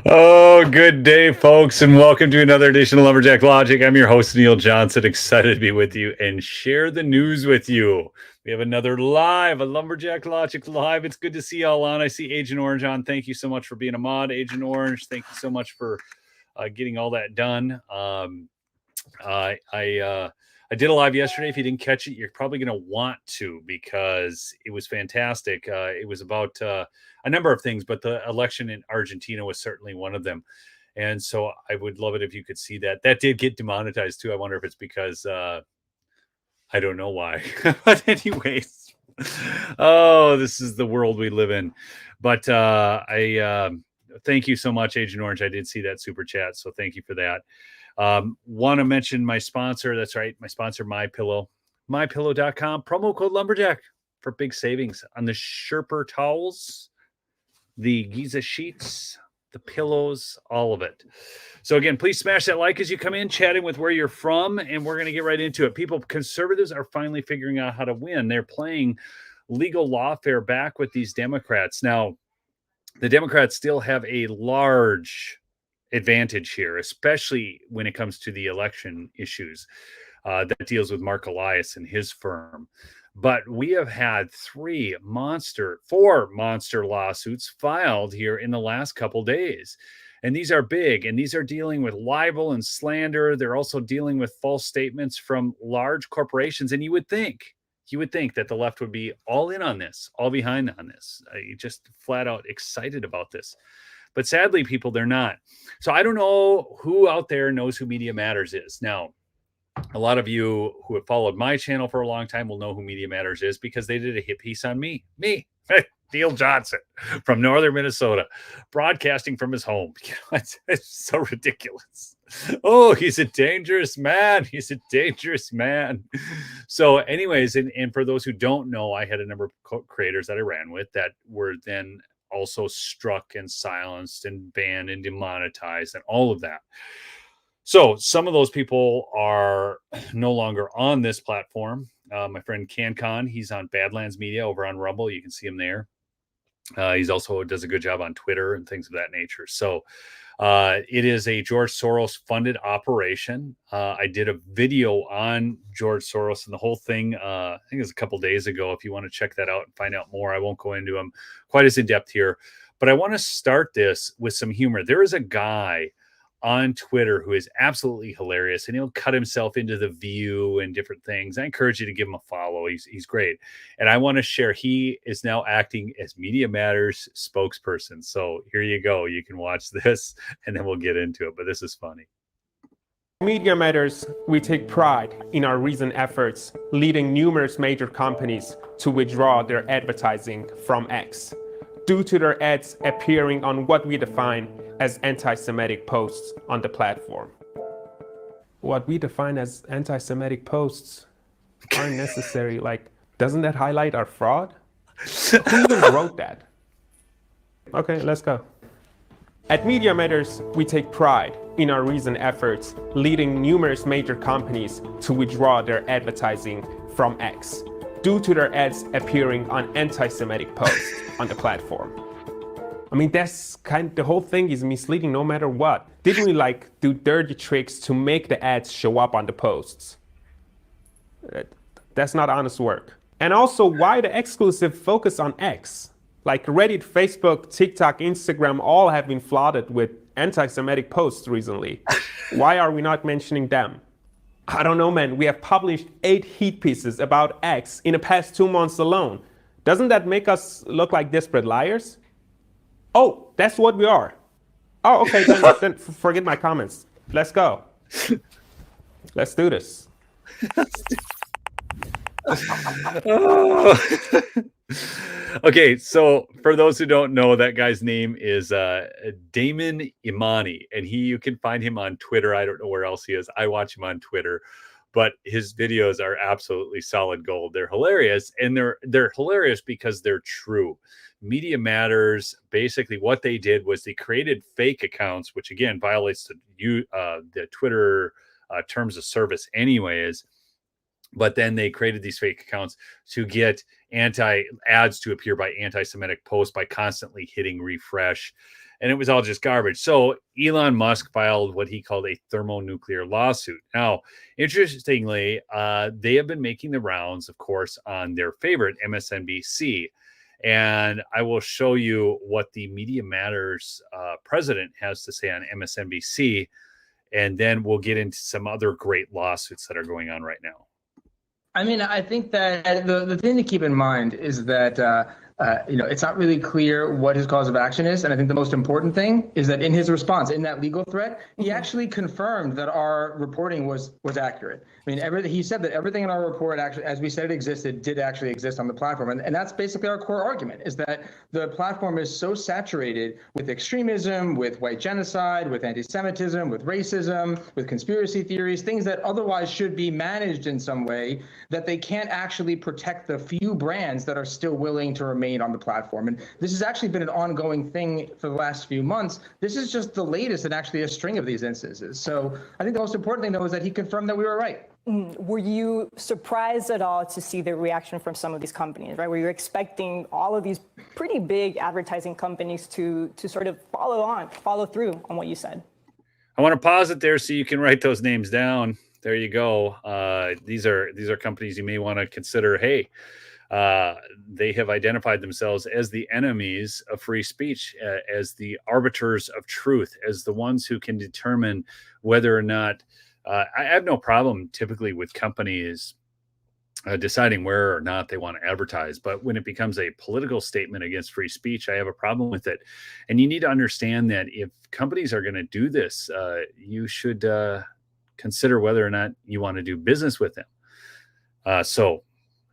Oh, good day, folks, and welcome to another edition of Lumberjack Logic. I'm your host, Neil Johnson, excited to be with you and share the news with you. We have another a Lumberjack Logic live. It's good to see y'all on. I see Agent Orange on. Thank you so much for being a mod, Agent Orange. Thank you so much for getting all that done. I did a live yesterday. If you didn't catch it, you're probably going to want to because it was fantastic. It was about a number of things, but the election in Argentina was certainly one of them. And so I would love it if you could see that. That did get demonetized too. I wonder if it's because I don't know why. But anyways, oh, this is the world we live in. But I thank you so much, Agent Orange. I did see that super chat, so thank you for that. Want to mention my sponsor. That's right. My sponsor, MyPillow, mypillow.com, promo code Lumberjack for big savings on the Sherper towels, the Giza sheets, the pillows, all of it. So again, please smash that like as you come in, chatting with where you're from, and we're going to get right into it. Conservatives are finally figuring out how to win. They're playing legal lawfare back with these Democrats. Now, the Democrats still have a large advantage here, especially when it comes to the election issues that deals with Mark Elias and his firm. But we have had four monster lawsuits filed here in the last couple days. And these are big, and these are dealing with libel and slander. They're also dealing with false statements from large corporations. And you would think that the left would be all in on this, all behind on this, just flat out excited about this. But sadly, people, they're not. So I don't know who out there knows who Media Matters is. Now, a lot of you who have followed my channel for a long time will know who Media Matters is because they did a hit piece on me, Neil Johnson from northern Minnesota, broadcasting from his home. It's so ridiculous. Oh, he's a dangerous man. He's a dangerous man. So anyways, and for those who don't know, I had a number of creators that I ran with that were then also struck and silenced and banned and demonetized and all of that. So some of those people are no longer on this platform. My friend CanCon, he's on Badlands Media over on Rumble. You can see him there. He's also does a good job on Twitter and things of that nature. So it is a George Soros funded operation. I did a video on George Soros and the whole thing. I think it was a couple days ago. If you want to check that out and find out more, I won't go into them quite as in depth here. But I want to start this with some humor. There is a guy on Twitter who is absolutely hilarious, and he'll cut himself into the view and different things. I encourage you to give him a follow. He's great. And I want to share, he is now acting as Media Matters spokesperson. So here you go. You can watch this and then we'll get into it. But this is funny. Media Matters, we take pride in our recent efforts leading numerous major companies to withdraw their advertising from X due to their ads appearing on what we define as anti-Semitic posts on the platform. What we define as anti-Semitic posts aren't necessary. Like, doesn't that highlight our fraud? Who even wrote that? Okay, let's go. At Media Matters, we take pride in our recent efforts leading numerous major companies to withdraw their advertising from X due to their ads appearing on anti-Semitic posts on the platform. I mean, the whole thing is misleading no matter what. Didn't we do dirty tricks to make the ads show up on the posts? That's not honest work. And also, why the exclusive focus on X? Like Reddit, Facebook, TikTok, Instagram, all have been flooded with anti-Semitic posts recently. Why are we not mentioning them? I don't know, man. We have published 8 hit pieces about X in the past 2 months alone. Doesn't that make us look like desperate liars? Oh, that's what we are. Oh, okay, then forget my comments. Let's go. Let's do this. Okay, so for those who don't know, that guy's name is Damon Imani, and you can find him on Twitter. I don't know where else he is. I watch him on Twitter, but his videos are absolutely solid gold. They're hilarious, and they're hilarious because they're true. Media Matters, basically what they did was they created fake accounts, which again violates the Twitter terms of service anyways. But then they created these fake accounts to get ads to appear by anti-Semitic posts by constantly hitting refresh. and it was all just garbage. So Elon Musk filed what he called a thermonuclear lawsuit. Now, interestingly, they have been making the rounds, of course, on their favorite MSNBC. And I will show you what the Media Matters president has to say on MSNBC. And then we'll get into some other great lawsuits that are going on right now. I mean, I think that the thing to keep in mind is that it's not really clear what his cause of action is. And I think the most important thing is that in his response, in that legal threat, he actually confirmed that our reporting was accurate. I mean, he said that everything in our report actually, as we said it existed, did actually exist on the platform. And that's basically our core argument, is that the platform is so saturated with extremism, with white genocide, with anti-Semitism, with racism, with conspiracy theories, things that otherwise should be managed in some way, that they can't actually protect the few brands that are still willing to remain on the platform. And this has actually been an ongoing thing for the last few months. This is just the latest in actually a string of these instances. So I think the most important thing, though, is that he confirmed that we were right. Were you surprised at all to see the reaction from some of these companies, right? Were you expecting all of these pretty big advertising companies to sort of follow through on what you said? I want to pause it there so you can write those names down. There you go. These are companies you may want to consider. Hey, they have identified themselves as the enemies of free speech, as the arbiters of truth, as the ones who can determine whether or not. I have no problem typically with companies deciding where or not they want to advertise. But when it becomes a political statement against free speech, I have a problem with it. And you need to understand that if companies are going to do this, you should consider whether or not you want to do business with them. So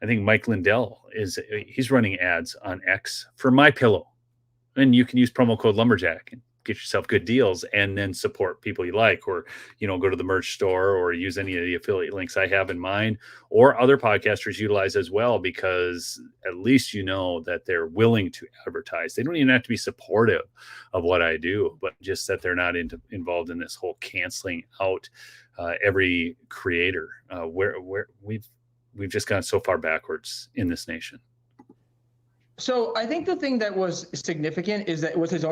I think Mike Lindell he's running ads on X for MyPillow. And you can use promo code Lumberjack and get yourself good deals and then support people you like, or, go to the merch store or use any of the affiliate links I have in mind, or other podcasters utilize as well, because at least you know that they're willing to advertise. They don't even have to be supportive of what I do, but just that they're not involved in this whole canceling out every creator where we've just gone so far backwards in this nation. So I think the thing that was significant is that it was his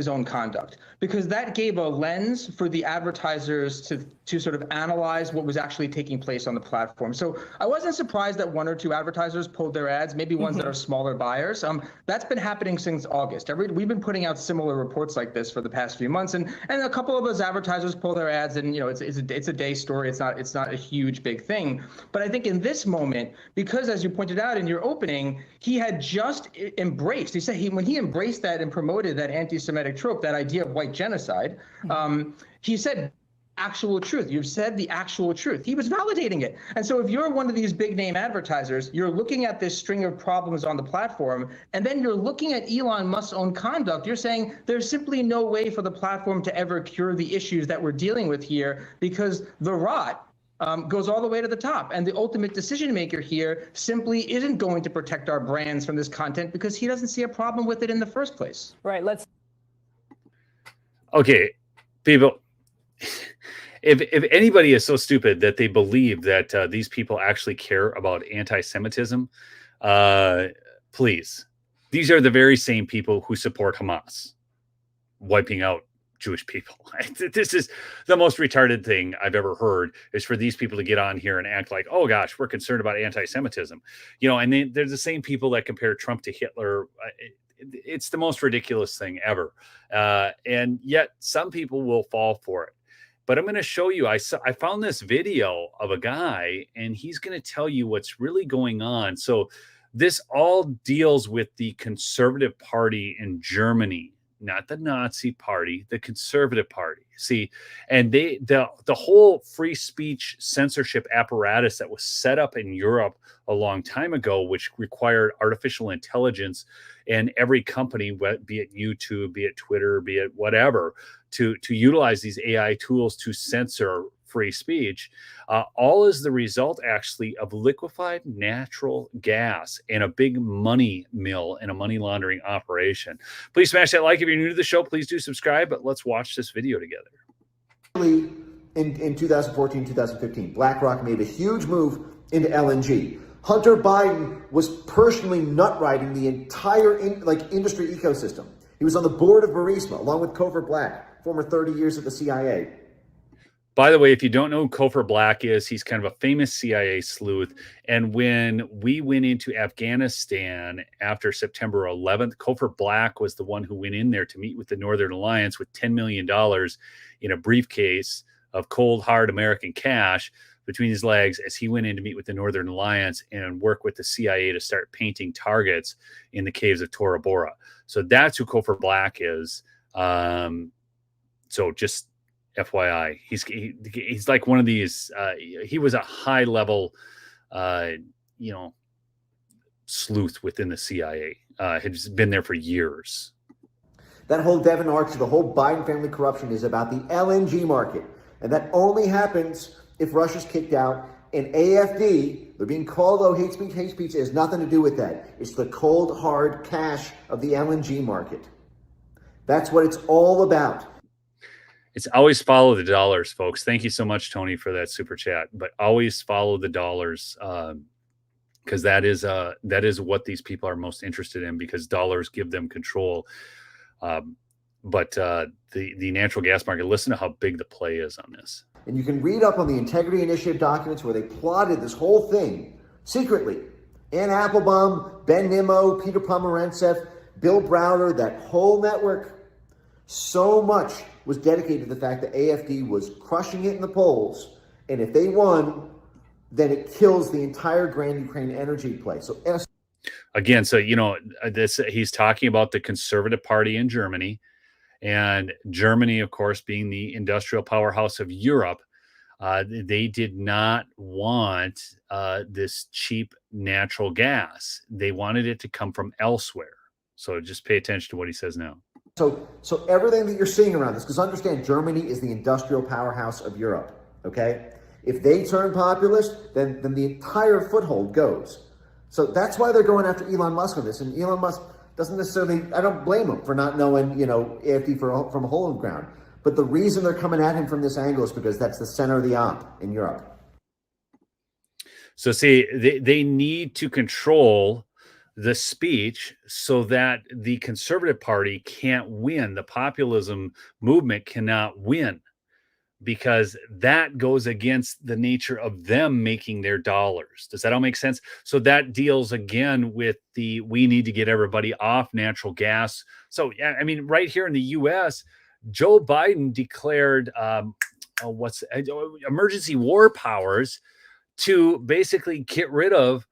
own conduct, because that gave a lens for the advertisers to sort of analyze what was actually taking place on the platform. So I wasn't surprised that one or two advertisers pulled their ads, maybe ones that are smaller buyers. That's been happening since August. We've been putting out similar reports like this for the past few months, and a couple of those advertisers pull their ads, and it's a day story. It's not a huge big thing. But I think in this moment, because as you pointed out in your opening, he had just embraced. He said when he embraced that and promoted that anti-Semitic trope, that idea of white genocide, he said actual truth. You've said the actual truth. He was validating it. And so if you're one of these big name advertisers, you're looking at this string of problems on the platform, and then you're looking at Elon Musk's own conduct. You're saying there's simply no way for the platform to ever cure the issues that we're dealing with here, because the rot goes all the way to the top. And the ultimate decision maker here simply isn't going to protect our brands from this content, because he doesn't see a problem with it in the first place. Right. Okay, people, if anybody is so stupid that they believe that these people actually care about anti-Semitism, please, these are the very same people who support Hamas wiping out Jewish people. This is the most retarded thing I've ever heard, is for these people to get on here and act like, oh gosh, we're concerned about anti-Semitism. And they're the same people that compare Trump to Hitler. It's the most ridiculous thing ever. And yet some people will fall for it. But I'm going to show you, I found this video of a guy, and he's going to tell you what's really going on. So this all deals with the Conservative Party in Germany, not the Nazi Party, the Conservative Party. See, and the whole free speech censorship apparatus that was set up in Europe a long time ago, which required artificial intelligence and every company, be it YouTube, be it Twitter, be it whatever, to utilize these AI tools to censor free speech, all is the result actually of liquefied natural gas and a big money mill and a money laundering operation. Please smash that like if you're new to the show. Please do subscribe, but let's watch this video together. In 2014, 2015, BlackRock made a huge move into LNG. Hunter Biden was personally nut riding the entire industry ecosystem. He was on the board of Burisma, along with Cofer Black, former 30 years at the CIA. By the way, if you don't know who Cofer Black is, he's kind of a famous CIA sleuth. And when we went into Afghanistan after September 11th, Cofer Black was the one who went in there to meet with the Northern Alliance with $10 million in a briefcase of cold, hard American cash between his legs as he went in to meet with the Northern Alliance and work with the CIA to start painting targets in the caves of Tora Bora. So that's who Cofer Black is. So just FYI, he's like one of these. He was a high level, sleuth within the CIA. Had just been there for years. That whole Devon Archer, the whole Biden family corruption is about the LNG market, and that only happens if Russia's kicked out. And AFD, they're being called hate speech. Hate speech has nothing to do with that. It's the cold hard cash of the LNG market. That's what it's all about. It's always follow the dollars, folks. Thank you so much, Tony, for that super chat. But always follow the dollars, because that is what these people are most interested in, because dollars give them control. But the natural gas market, listen to how big the play is on this. And you can read up on the Integrity Initiative documents where they plotted this whole thing secretly. Ann Applebaum, Ben Nimmo, Peter Pomerantsev, Bill Browder, that whole network. So much was dedicated to the fact that AFD was crushing it in the polls. And if they won, then it kills the entire Grand Ukraine energy play. So again, this he's talking about the Conservative Party in Germany, and Germany, of course, being the industrial powerhouse of Europe, they did not want this cheap natural gas. They wanted it to come from elsewhere. So just pay attention to what he says now. So everything that you're seeing around this, because understand, Germany is the industrial powerhouse of Europe, okay? If they turn populist, then the entire foothold goes. So that's why they're going after Elon Musk on this. And Elon Musk doesn't necessarily, I don't blame him for not knowing, AFD from a hole in the ground. But the reason they're coming at him from this angle is because that's the center of the op in Europe. So see, they need to control the speech so that the Conservative Party can't win. The populism movement cannot win, because that goes against the nature of them making their dollars. Does that all make sense? So that deals again with we need to get everybody off natural gas. So, I mean, right here in the US, Joe Biden declared emergency war powers to basically get rid of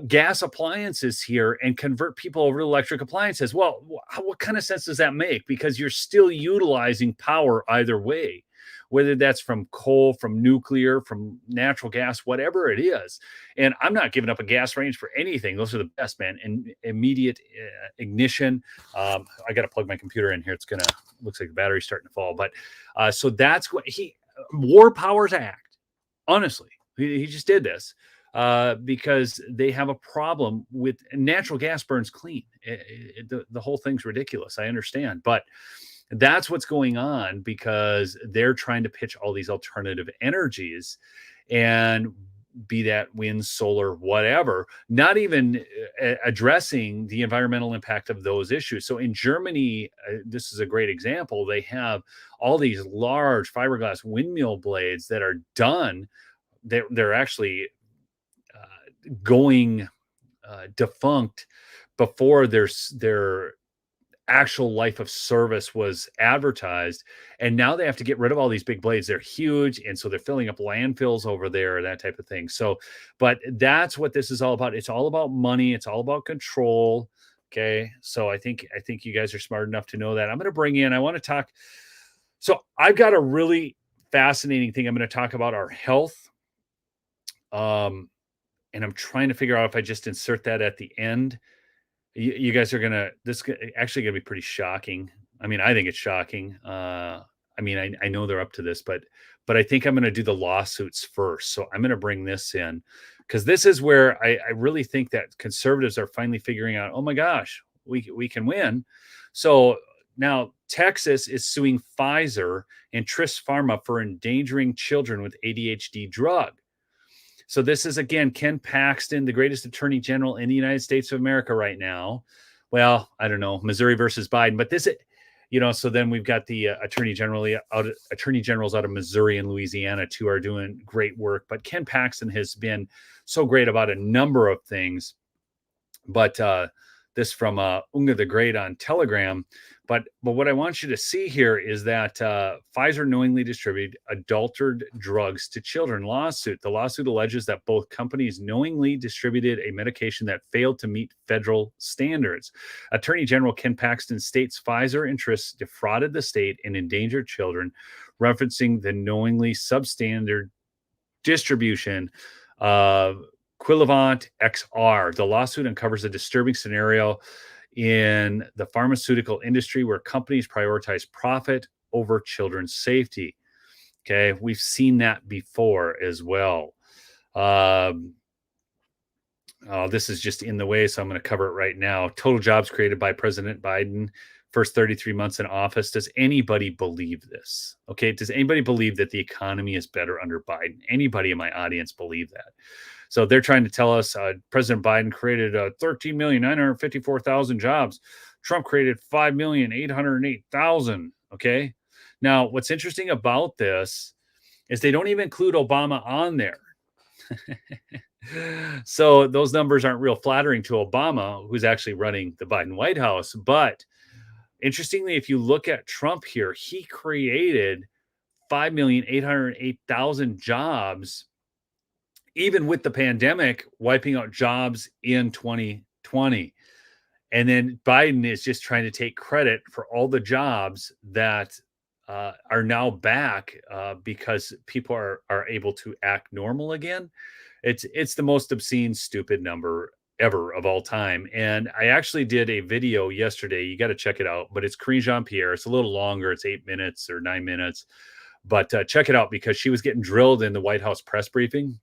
gas appliances here and convert people over to electric appliances. Well, what kind of sense does that make? Because you're still utilizing power either way, whether that's from coal, from nuclear, from natural gas, whatever it is. And I'm not giving up a gas range for anything. Those are the best, man. And immediate ignition. I got to plug my computer in here. Looks like the battery's starting to fall. But so that's what War Powers Act. Honestly, he just did this. Because they have a problem with natural gas burns clean. The whole thing's ridiculous. I understand, but that's what's going on because they're trying to pitch all these alternative energies, and be that wind, solar, whatever, not even addressing the environmental impact of those issues. So in Germany, this is a great example. They have all these large fiberglass windmill blades that are done. They're actually going defunct before their actual life of service was advertised, and now they have to get rid of all these big blades. They're huge, and so they're filling up landfills over there, that type of thing. So, but that's what this is all about. It's all about money. It's all about control. Okay, so I think you guys are smart enough to know that. I'm going to bring in. I want to talk. So I've got a really fascinating thing. I'm going to talk about our health. And I'm trying to figure out if I just insert that at the end. You guys are this is actually going to be pretty shocking. I mean, I think it's shocking. I know they're up to this, but I think I'm going to do the lawsuits first. So I'm going to bring this in because this is where I really think that conservatives are finally figuring out, oh my gosh, we can win. So now Texas is suing Pfizer and Tris Pharma for endangering children with ADHD drug. So this is, again, Ken Paxton, the greatest attorney general in the United States of America right now, well, I don't know, Missouri versus Biden, but this, so then we've got the attorneys out of Missouri and Louisiana too are doing great work. But Ken Paxton has been so great about a number of things. But this from Unga the Great on Telegram. But what I want you to see here is that Pfizer knowingly distributed adulterated drugs to children lawsuit. The lawsuit alleges that both companies knowingly distributed a medication that failed to meet federal standards. Attorney General Ken Paxton states Pfizer interests defrauded the state and endangered children, referencing the knowingly substandard distribution of Quilivant XR. The lawsuit uncovers a disturbing scenario in the pharmaceutical industry where companies prioritize profit over children's safety. Okay, we've seen that before as well. This is just in the way, so I'm going to cover it right now. Total jobs created by President Biden, first 33 months in office. Does anybody believe this? Okay, does anybody believe that the economy is better under Biden? Anybody in my audience believe that? So they're trying to tell us President Biden created 13,954,000 jobs. Trump created 5,808,000. Okay. Now, what's interesting about this is they don't even include Obama on there. So those numbers aren't real flattering to Obama, who's actually running the Biden White House. But interestingly, if you look at Trump here, he created 5,808,000 jobs, even with the pandemic wiping out jobs in 2020. And then Biden is just trying to take credit for all the jobs that are now back because people are able to act normal again. It's the most obscene, stupid number ever of all time. And I actually did a video yesterday. You got to check it out, but it's Karine Jean-Pierre. It's a little longer. It's 8 minutes or 9 minutes, but check it out because she was getting drilled in the White House press briefing.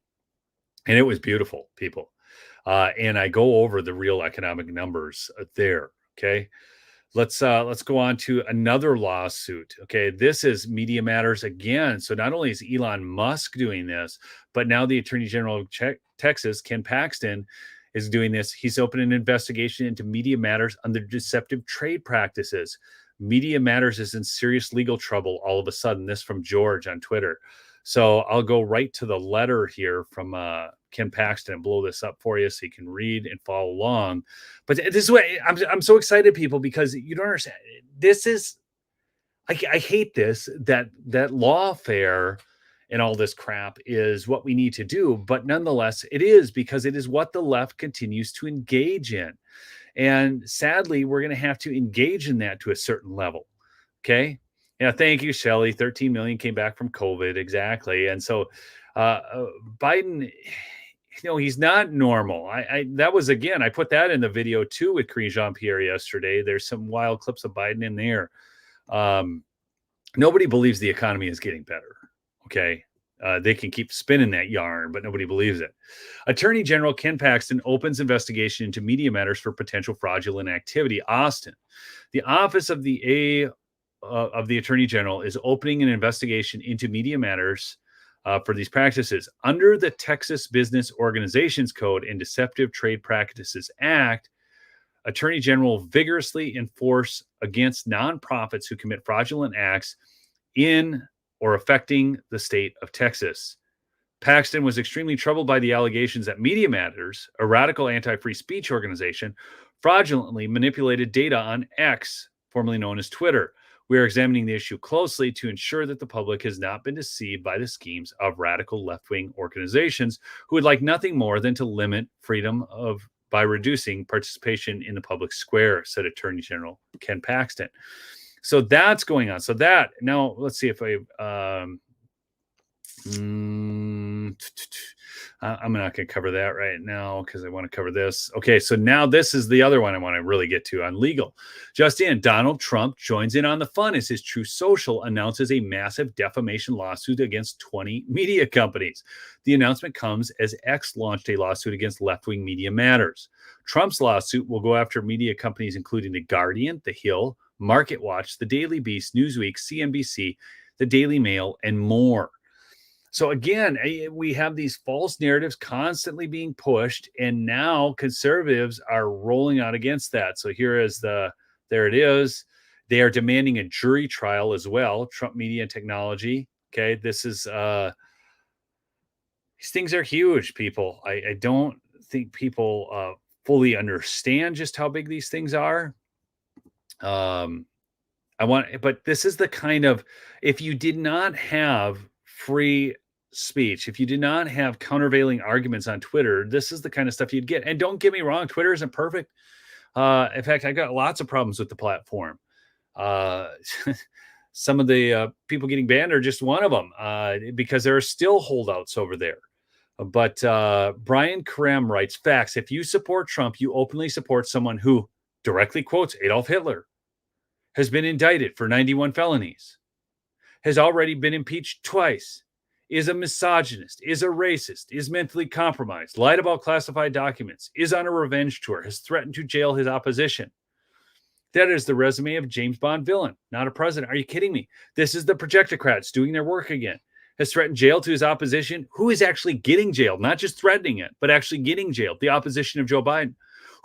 And it was beautiful, people. And I go over the real economic numbers there. Okay. Let's go on to another lawsuit. Okay. This is Media Matters again. So not only is Elon Musk doing this, but now the Attorney General of Texas, Ken Paxton, is doing this. He's opened an investigation into Media Matters under deceptive trade practices. Media Matters is in serious legal trouble all of a sudden. This from George on Twitter. So I'll go right to the letter here from Ken Paxton and blow this up for you so you can read and follow along. But this is what I'm so excited, people, because you don't understand. This is, I hate this, that lawfare and all this crap is what we need to do. But nonetheless, it is, because it is what the left continues to engage in. And sadly, we're going to have to engage in that to a certain level. Okay. Yeah, thank you, Shelley. 13 million came back from COVID. Exactly. And so Biden, he's not normal. That was, again, I put that in the video too with Karine Jean-Pierre yesterday. There's some wild clips of Biden in there. Nobody believes the economy is getting better. Okay. They can keep spinning that yarn, but nobody believes it. Attorney General Ken Paxton opens investigation into Media Matters for potential fraudulent activity. Austin, the office of the Attorney General is opening an investigation into Media Matters for these practices. Under the Texas Business Organizations Code and Deceptive Trade Practices Act, Attorney General vigorously enforce against nonprofits who commit fraudulent acts in or affecting the state of Texas. Paxton was extremely troubled by the allegations that Media Matters, a radical anti-free speech organization, fraudulently manipulated data on X, formerly known as Twitter. We are examining the issue closely to ensure that the public has not been deceived by the schemes of radical left-wing organizations who would like nothing more than to limit freedom by reducing participation in the public square, said Attorney General Ken Paxton. So that's going on. So that, now let's see if I'm not going to cover that right now because I want to cover this. Okay, so now this is the other one I want to really get to on legal. Just in, Donald Trump joins in on the fun as his Truth Social announces a massive defamation lawsuit against 20 media companies. The announcement comes as X launched a lawsuit against left-wing Media Matters. Trump's lawsuit will go after media companies including The Guardian, The Hill, Market Watch, The Daily Beast, Newsweek, CNBC, The Daily Mail, and more. So again, we have these false narratives constantly being pushed, and now conservatives are rolling out against that. So there it is. They are demanding a jury trial as well. Trump Media and Technology. Okay, this is these things are huge, people. I don't think people fully understand just how big these things are. But this is the kind of, if you did not have free speech, if you did not have countervailing arguments on Twitter, this is the kind of stuff you'd get. And don't get me wrong, Twitter isn't perfect. In fact, I got lots of problems with the platform. Some of the people getting banned are just one of them, because there are still holdouts over there. But Brian Karem writes, facts, if you support Trump, you openly support someone who directly quotes Adolf Hitler, has been indicted for 91 felonies, has already been impeached twice, is a misogynist, is a racist, is mentally compromised, lied about classified documents, is on a revenge tour, has threatened to jail his opposition. That is the resume of James Bond villain, not a president. Are you kidding me? This is the projectocrats doing their work again. Has threatened jail to his opposition, who is actually getting jailed, not just threatening it, but actually getting jailed, the opposition of Joe Biden,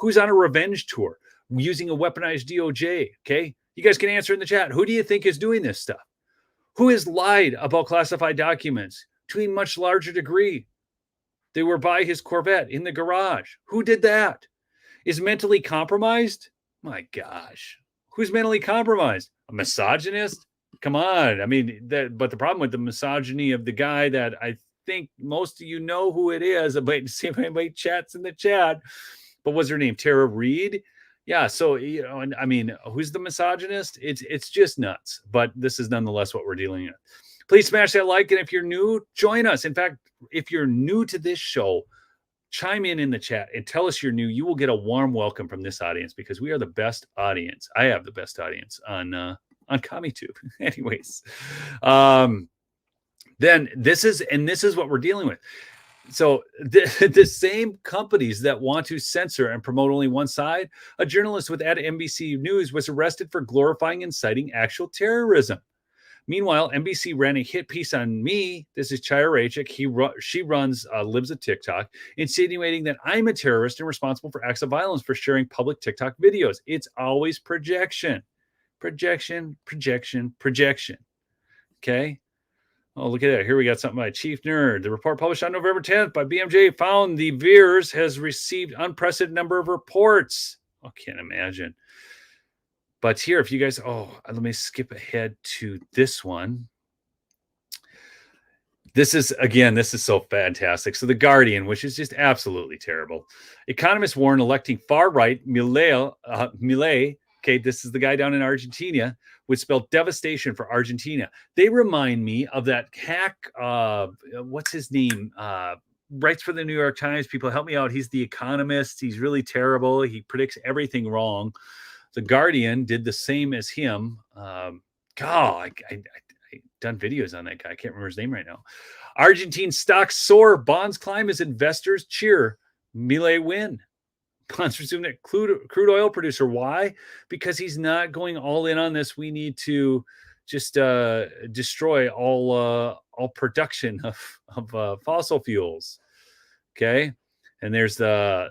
who's on a revenge tour using a weaponized DOJ, okay? You guys can answer in the chat. Who do you think is doing this stuff? Who has lied about classified documents to a much larger degree? They were by his Corvette in the garage. Who did that? Is mentally compromised? My gosh. Who's mentally compromised? A misogynist? Come on. I mean, but the problem with the misogyny of the guy that I think most of you know who it is. I'm waiting to see if anybody chats in the chat. But what's her name? Tara Reid? Yeah, so, and I mean, who's the misogynist? It's just nuts. But this is nonetheless what we're dealing with. Please smash that like, and if you're new, join us. In fact, if you're new to this show, chime in the chat and tell us you're new. You will get a warm welcome from this audience, because we are the best audience. I have the best audience on CommieTube. Anyways, then this is what we're dealing with. So the same companies that want to censor and promote only one side, a journalist with NBC News was arrested for glorifying and inciting actual terrorism. Meanwhile, NBC ran a hit piece on me. This is Chaya Raichik. She runs Libs of TikTok, insinuating that I'm a terrorist and responsible for acts of violence for sharing public TikTok videos. It's always projection. Projection. Okay. Oh, look at that. Here we got something by Chief Nerd. The report published on November 10th by BMJ found the VIIRS has received unprecedented number of reports. I can't imagine. But here, if you guys, let me skip ahead to this one. This is so fantastic. So The Guardian, which is just absolutely terrible. Economists warn electing far-right Milei, okay, this is the guy down in Argentina, would spell devastation for Argentina. They remind me of that hack, what's his name? Writes for the New York Times. People help me out. He's the economist. He's really terrible. He predicts everything wrong. The Guardian did the same as him. I've done videos on that guy. I can't remember his name right now. Argentine stocks soar. Bonds climb as investors cheer. Milei win. Bonds resume that crude oil producer. Why? Because he's not going all in on this. We need to just destroy all production of fossil fuels. Okay, and there's the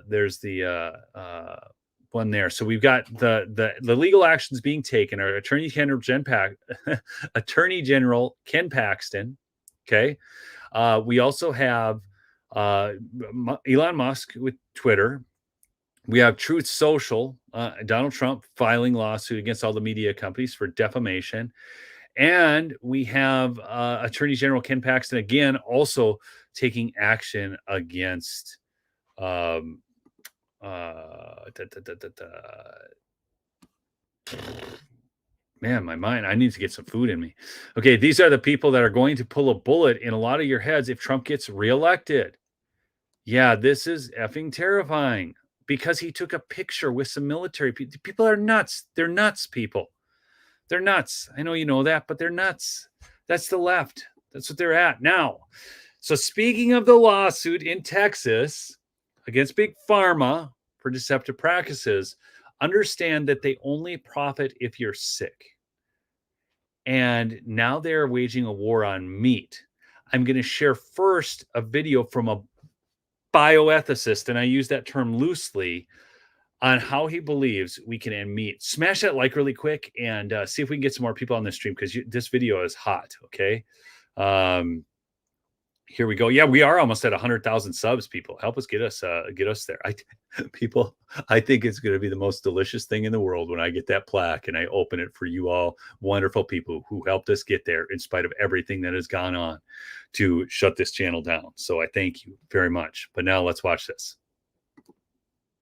one there. So we've got the legal actions being taken. Our Attorney General Ken Paxton. Okay, we also have Elon Musk with Twitter. We have Truth Social, Donald Trump filing lawsuit against all the media companies for defamation. And we have Attorney General Ken Paxton, again, also taking action against man, my mind. I need to get some food in me. Okay, these are the people that are going to pull a bullet in a lot of your heads if Trump gets reelected. Yeah, this is effing terrifying. Because he took a picture with some military people. People are nuts. They're nuts, people. They're nuts. I know you know that, but they're nuts. That's the left. That's what they're at now. So speaking of the lawsuit in Texas against Big Pharma for deceptive practices, understand that they only profit if you're sick. And now they're waging a war on meat. I'm going to share first a video from a bioethicist, and I use that term loosely, on how he believes we can end meat. Smash that like really quick and see if we can get some more people on the stream, because this video is hot, okay? Here we go. Yeah, we are almost at 100,000 subs, people. Help us get us there. I think it's going to be the most delicious thing in the world when I get that plaque and I open it for you all wonderful people who helped us get there in spite of everything that has gone on to shut this channel down. So I thank you very much. But now let's watch this.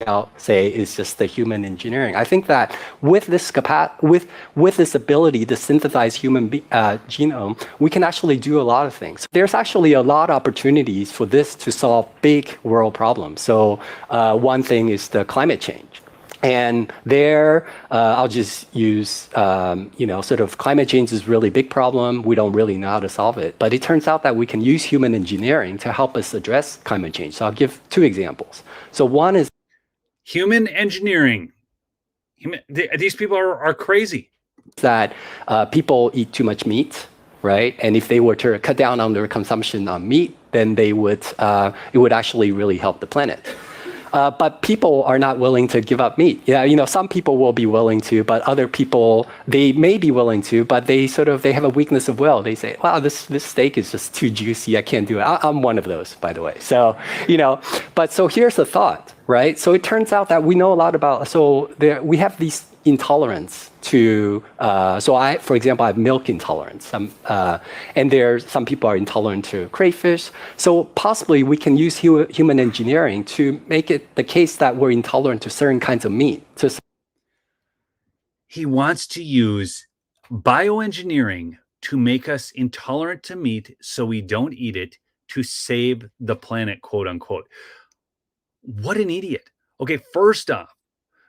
I'll say is just the human engineering. I think that with this with this ability to synthesize human genome, we can actually do a lot of things. There's actually a lot of opportunities for this to solve big world problems. So one thing is the climate change. And there, I'll just use, sort of climate change is a really big problem. We don't really know how to solve it. But it turns out that we can use human engineering to help us address climate change. So I'll give 2 examples. So one is human engineering. These people are crazy. That people eat too much meat, right? And if they were to cut down on their consumption on meat, then they would it would actually really help the planet. But people are not willing to give up meat. Yeah, some people will be willing to, but other people, they may be willing to, but they have a weakness of will. They say, wow, this steak is just too juicy. I can't do it. I'm one of those, by the way. So, so here's the thought, right? So it turns out that we know a lot about, we have these intolerance to, for example, I have milk intolerance. And some people are intolerant to crayfish. So possibly we can use human engineering to make it the case that we're intolerant to certain kinds of meat. He wants to use bioengineering to make us intolerant to meat so we don't eat it, to save the planet, quote unquote. What an idiot. Okay, first off,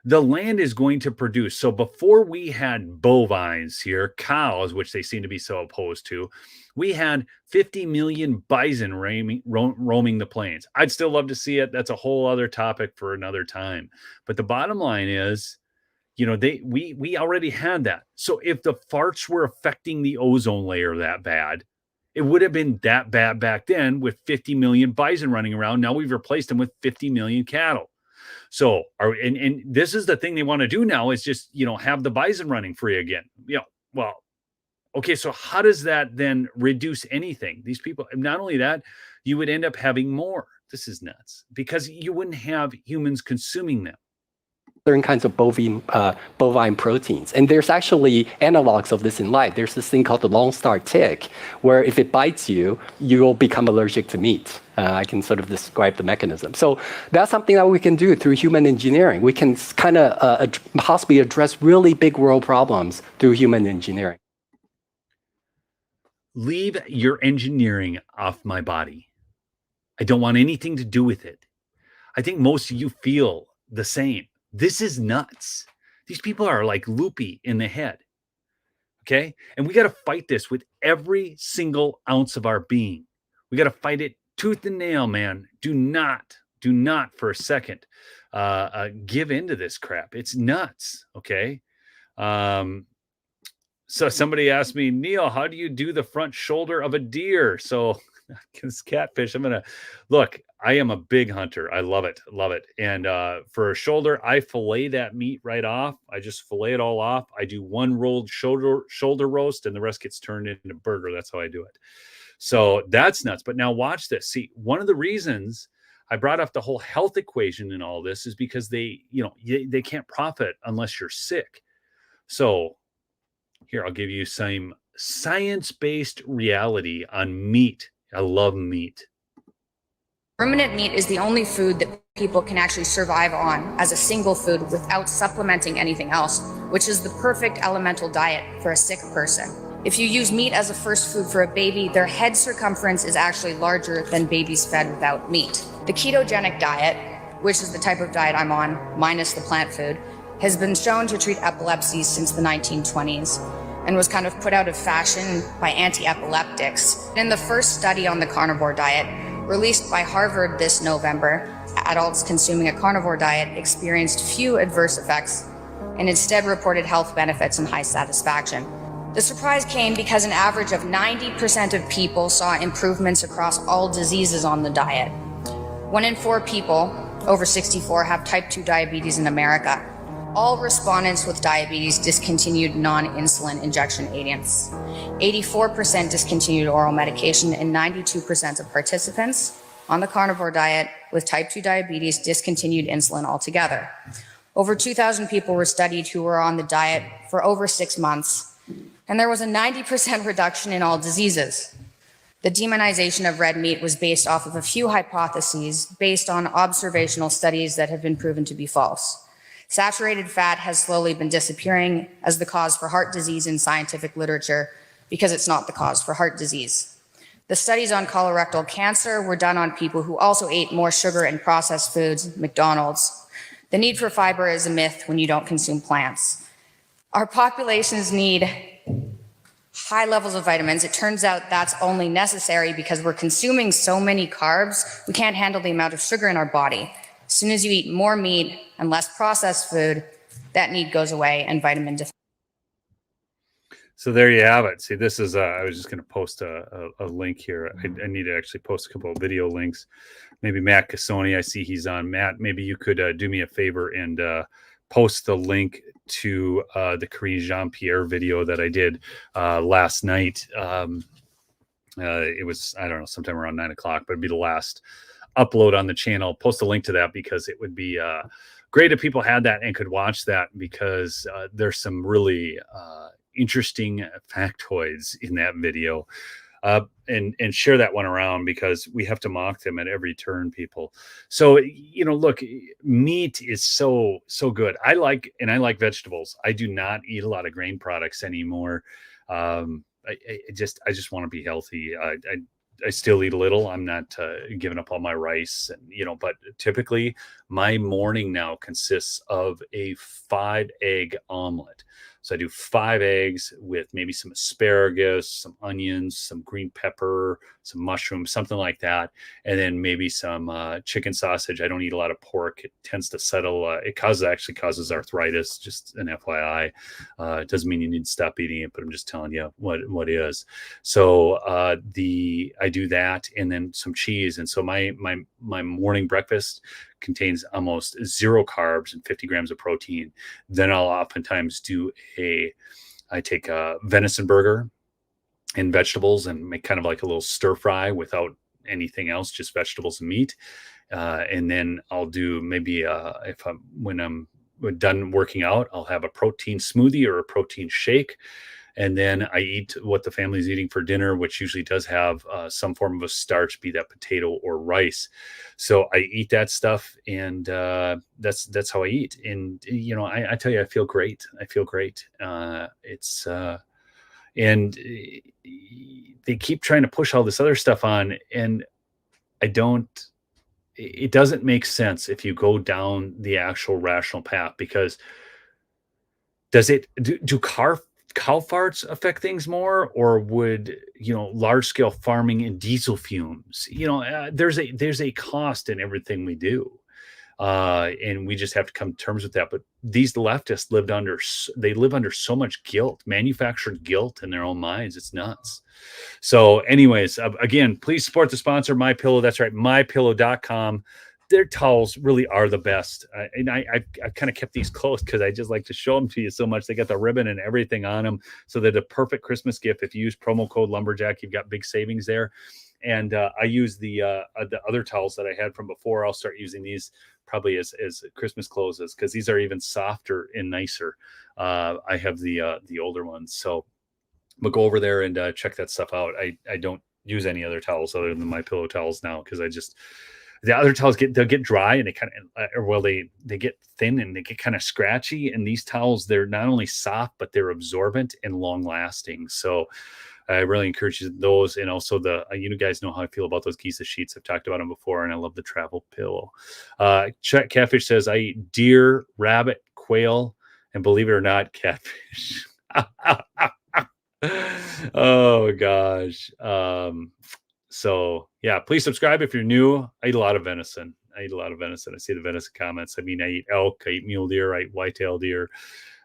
the land is going to produce. So before we had bovines here, cows, which they seem to be so opposed to, we had 50 million bison roaming the plains. I'd still love to see it. That's a whole other topic for another time. But the bottom line is, we already had that. So if the farts were affecting the ozone layer that bad, it would have been that bad back then with 50 million bison running around. Now we've replaced them with 50 million cattle. So, and this is the thing they want to do now is just, have the bison running free again. Well, okay, so how does that then reduce anything? These people, not only that, you would end up having more. This is nuts because you wouldn't have humans consuming them. Certain kinds of bovine proteins. And there's actually analogs of this in life. There's this thing called the Lone Star tick, where if it bites you, you'll become allergic to meat. I can sort of describe the mechanism. So that's something that we can do through human engineering. We can kind of possibly address really big world problems through human engineering. Leave your engineering off my body. I don't want anything to do with it. I think most of you feel the same. This is nuts. These people are like loopy in the head. Okay. And we got to fight this with every single ounce of our being. We got to fight it tooth and nail, man. Do not for a second give into this crap. It's nuts. Okay. So somebody asked me, Neil, how do you do the front shoulder of a deer? So this catfish, I am a big hunter. I love it. And for a shoulder, I fillet that meat right off. I just fillet it all off. I do one rolled shoulder roast and the rest gets turned into a burger. That's how I do it. So that's nuts. But now watch this. See, one of the reasons I brought up the whole health equation in all this is because they can't profit unless you're sick. So here, I'll give you some science-based reality on meat. I love meat. Ruminant meat is the only food that people can actually survive on as a single food without supplementing anything else, which is the perfect elemental diet for a sick person. If you use meat as a first food for a baby, their head circumference is actually larger than babies fed without meat. The ketogenic diet, which is the type of diet I'm on, minus the plant food, has been shown to treat epilepsy since the 1920s and was kind of put out of fashion by anti-epileptics. In the first study on the carnivore diet, released by Harvard this November, adults consuming a carnivore diet experienced few adverse effects and instead reported health benefits and high satisfaction. The surprise came because an average of 90% of people saw improvements across all diseases on the diet. 1 in 4 people over 64 have type 2 diabetes in America. All respondents with diabetes discontinued non-insulin injection agents. 84% discontinued oral medication, and 92% of participants on the carnivore diet with type 2 diabetes discontinued insulin altogether. Over 2,000 people were studied who were on the diet for over 6 months, and there was a 90% reduction in all diseases. The demonization of red meat was based off of a few hypotheses based on observational studies that have been proven to be false. Saturated fat has slowly been disappearing as the cause for heart disease in scientific literature because it's not the cause for heart disease. The studies on colorectal cancer were done on people who also ate more sugar and processed foods, McDonald's. The need for fiber is a myth when you don't consume plants. Our populations need high levels of vitamins. It turns out that's only necessary because we're consuming so many carbs, we can't handle the amount of sugar in our body. As soon as you eat more meat and less processed food, that need goes away and vitamin deficiency. So there you have it. See, this is, I was just going to post a link here. I need to actually post a couple of video links. Maybe Matt Cassoni, I see he's on. Matt, maybe you could do me a favor and post the link to the Karine Jean-Pierre video that I did last night. It was, I don't know, sometime around 9 o'clock, but it'd be the last upload on the channel. Post a link to that because it would be great if people had that and could watch that, because there's some really interesting factoids in that video. And share that one around, because we have to mock them at every turn, people. So, you know, look, meat is so good. I like vegetables. I do not eat a lot of grain products anymore. I just want to be healthy. I still eat a little. I'm not giving up all my rice, and, you know, but typically my morning now consists of a 5-egg omelet. So I do 5 eggs with maybe some asparagus, some onions, some green pepper, some mushrooms, something like that. And then maybe some chicken sausage. I don't eat a lot of pork. It tends to settle. It actually causes arthritis, just an FYI. It doesn't mean you need to stop eating it, but I'm just telling you what is. So I do that, and then some cheese. And so my morning breakfast contains almost 0 carbs and 50 grams of protein. Then I'll oftentimes I take a venison burger and vegetables and make kind of like a little stir fry without anything else, just vegetables and meat. And then I'll do maybe when I'm done working out, I'll have a protein smoothie or a protein shake. And then I eat what the family's eating for dinner, which usually does have some form of a starch, be that potato or rice. So I eat that stuff, and that's how I eat. And, you know, I tell you, I feel great. And they keep trying to push all this other stuff on, and it doesn't make sense if you go down the actual rational path, because do cow farts affect things more, or would, you know, large scale farming and diesel fumes? You know, there's a cost in everything we do, and we just have to come to terms with that. But these leftists live under so much guilt, manufactured guilt in their own minds. It's nuts. So, anyways, again, please support the sponsor, MyPillow. That's right, MyPillow.com. Their towels really are the best. And I kind of kept these close because I just like to show them to you so much. They got the ribbon and everything on them. So they're the perfect Christmas gift. If you use promo code Lumberjack, you've got big savings there. And I use the other towels that I had from before. I'll start using these probably as Christmas closes, because these are even softer and nicer. I have the older ones. So we'll go over there and check that stuff out. I don't use any other towels other than my pillow towels now, because the other towels they'll get dry, and they get thin and they get kind of scratchy. And these towels, they're not only soft, but they're absorbent and long lasting. So I really encourage you those. And also you guys know how I feel about those Giza sheets. I've talked about them before, and I love the travel pillow. Catfish says, I eat deer, rabbit, quail, and believe it or not, catfish. Oh gosh. So yeah, please subscribe if you're new. I eat a lot of venison. I see the venison comments. I mean, I eat elk, I eat mule deer, I eat whitetail deer.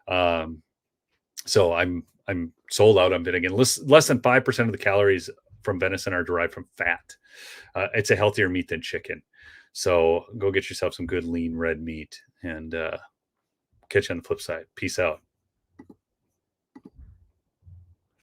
So I'm I'm sold out on venison. Less than 5% of the calories from venison are derived from fat. It's a healthier meat than chicken. So go get yourself some good lean red meat, and catch you on the flip side. Peace out.